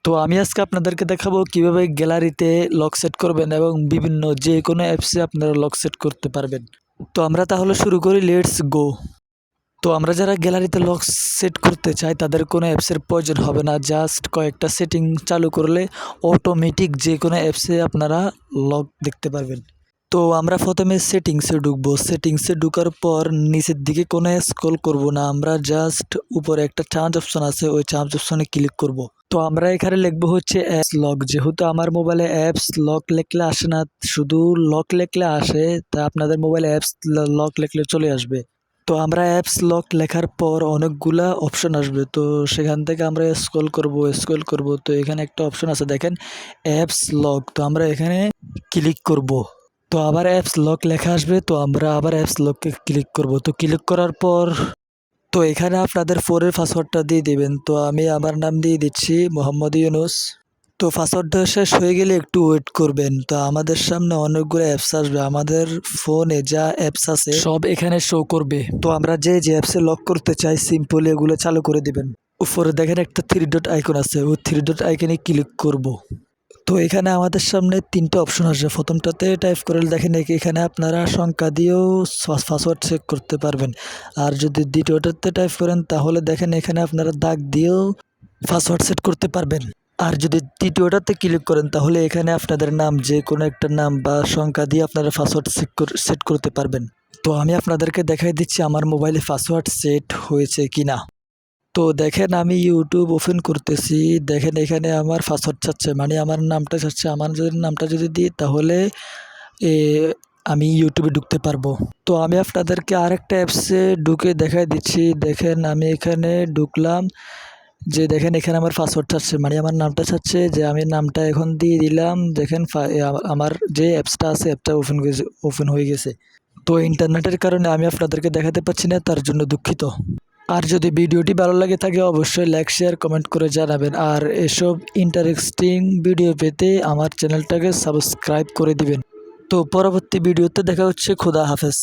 তো আমি আজকে আপনাদেরকে দেখাবো কিভাবে গ্যালারিতে লক সেট করবেন এবং বিভিন্ন যে কোনো অ্যাপসে আপনারা লক সেট করতে পারবেন। তো আমরা তাহলে শুরু করি, লেটস গো। তো আমরা যারা গ্যালারিতে লক সেট করতে চাই তাদের কোনো অ্যাপসের প্রয়োজন হবে না, জাস্ট কয়েকটা সেটিং চালু করলে অটোমেটিক যে কোনো অ্যাপসে আপনারা লক দেখতে পারবেন। তো আমরা প্রথমে সেটিংসে ঢুকবো। সেটিংসে ঢোকার পর নিচের দিকে কোনো স্ক্রল করব না, আমরা জাস্ট উপরে একটা চার্জ অপশন আছে, ওই চার্জ অপশনে ক্লিক করব। তো আমরা এখানে লিখবো হচ্ছে অ্যাপস লক। যেহেতু আমার মোবাইলে অ্যাপস লক লিখলে আসে না, শুধু লক লিখলে আসে, তা আপনাদের মোবাইলে অ্যাপস লক লিখলে চলে আসবে। তো আমরা অ্যাপস লক লেখার পর অনেকগুলা অপশন আসবে, তো সেখান থেকে আমরা স্ক্রল করব। তো এখানে একটা অপশন আছে দেখেন, অ্যাপস লক। তো আমরা এখানে ক্লিক করব। তো আবার অ্যাপস লক লেখা আসবে, তো আমরা আবার অ্যাপস লককে ক্লিক করব। তো ক্লিক করার পর তো এখানে আপনাদের ফোনের পাসওয়ার্ডটা দিয়ে দেবেন। তো আমি আমার নাম দিয়ে দিচ্ছি মোহাম্মদ ইউনুস। তো পাসওয়ার্ডটা শেষ হয়ে গেলে একটু ওয়েট করবেন। তো আমাদের সামনে অনেকগুলো অ্যাপস আসবে, আমাদের ফোনে যা অ্যাপস আছে সব এখানে শো করবে। তো আমরা যে অ্যাপসে লক করতে চাই সিম্পলি এগুলো চালু করে দিবেন। উপরে দেখেন একটা থ্রি ডট আইকন আছে, ওই থ্রি ডট আইকনে ক্লিক করব। তো এখানে আমাদের সামনে তিনটা অপশন আসবে। প্রথমটাতে টাইপ করলে দেখেন এখানে আপনারা সংখ্যা দিয়েও পাসওয়ার্ড চেক করতে পারবেন। আর যদি দ্বিতীয়টাতে টাইপ করেন তাহলে দেখেন এখানে আপনারা দাগ দিয়েও পাসওয়ার্ড সেট করতে পারবেন। আর যদি তৃতীয়টাতে ক্লিক করেন তাহলে এখানে আপনাদের নাম, যে কোনো একটা নাম বা সংখ্যা দিয়ে আপনারা পাসওয়ার্ড সেট করতে পারবেন। তো আমি আপনাদেরকে দেখাই দিচ্ছি আমার মোবাইলে পাসওয়ার্ড সেট হয়েছে কিনা। তো দেখেন আমি ইউটিউব ওপেন করতেছি, দেখেন এখানে আমার পাসওয়ার্ড চাচ্ছে, মানে আমার নামটা চাচ্ছে। আমার যদি নামটা যদি দিই তাহলে এ আমি ইউটিউবে ঢুকতে পারবো। তো আমি আপনাদেরকে আরেকটা অ্যাপসে ঢুকে দেখাই দিচ্ছি। দেখেন আমি এখানে ঢুকলাম, যে দেখেন এখানে আমার পাসওয়ার্ড চাচ্ছে, মানে আমার নামটা চাচ্ছে, যে আমি নামটা এখন দিয়ে দিলাম। দেখেন আমার যে অ্যাপসটা আছে অ্যাপটা ওপেন হয়ে গেছে। তো ইন্টারনেটের কারণে আমি আপনাদেরকে দেখাতে পাচ্ছি না, তার জন্য দুঃখিত। আর যদি ভিডিওটি ভালো লাগে থাকে অবশ্যই লাইক শেয়ার কমেন্ট করে জানাবেন। আর এসব ইন্টারেস্টিং ভিডিও পেতে আমার চ্যানেলটাকে সাবস্ক্রাইব করে দিবেন। তো পরবর্তী ভিডিওতে দেখা হচ্ছে। খোদা হাফেজ।